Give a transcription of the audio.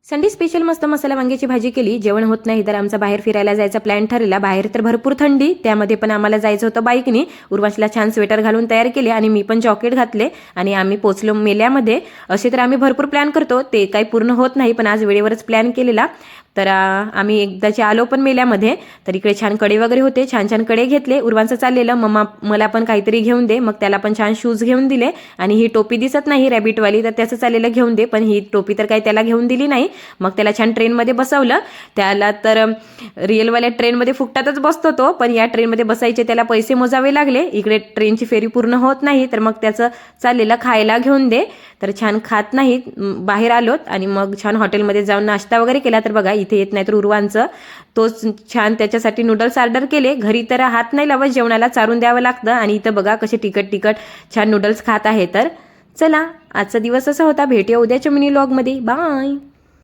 Sunday special मस्त मसाला वांग्याची भाजी केली. जेवण होत नाही तर आमचा बाहेर फिरायला जायचा प्लॅन ठरला. बाहेर तर भरपूर थंडी, त्यामध्ये पण आम्हाला जायचं होतं बाईकनी. उर्वाशला छान स्वेटर घालून तयार केले आणि मी पण जॉकेट घातले आणि आम्ही पोचलो मेल्यामध्ये. असे तर आम्ही भरपूर प्लॅन करतो, ते काही पूर्ण होत नाही, पण आज वेळेवरच प्लॅन केलेला. तर आम्ही एकदाचे आलो पण मेल्यामध्ये. तर इकडे छान कडे वगैरे होते, छान छान कडे घेतले. उर्वांचं चाललेलं मम्मा मला पण काहीतरी घेऊन दे, मग त्याला पण छान शूज घेऊन दिले. आणि ही टोपी दिसत नाही रॅबिटवाली, तर त्याचं चाललेलं घेऊन दे, पण ही टोपी तर काही त्याला घेऊन दिली नाही. मग त्याला छान ट्रेनमध्ये बसवलं. त्याला तर रिअलवाल्या ट्रेनमध्ये फुकटातच बसतो तो, पण या ट्रेनमध्ये बसायचे त्याला पैसे मोजावे लागले. इकडे ट्रेनची फेरी पूर्ण होत नाही, तर मग त्याचं चाललेलं खायला घेऊन दे. तर छान खात नाही, बाहेर आलोत आणि मग छान हॉटेलमध्ये जाऊन नाश्ता वगैरे केला. तर बघा इथे येत नाही तर उर्वांचं तोच छान त्याच्यासाठी नूडल्स ऑर्डर केले. घरी तर हात नाही लावत, जेवणाला चारून द्यावं लागतं. आणि इथं बघा कसे तिखट तिखट छान नूडल्स खात आहे. तर चला आजचा दिवस असा होता. भेटूया उद्याच्या मिनी व्लॉगमध्ये. बाय.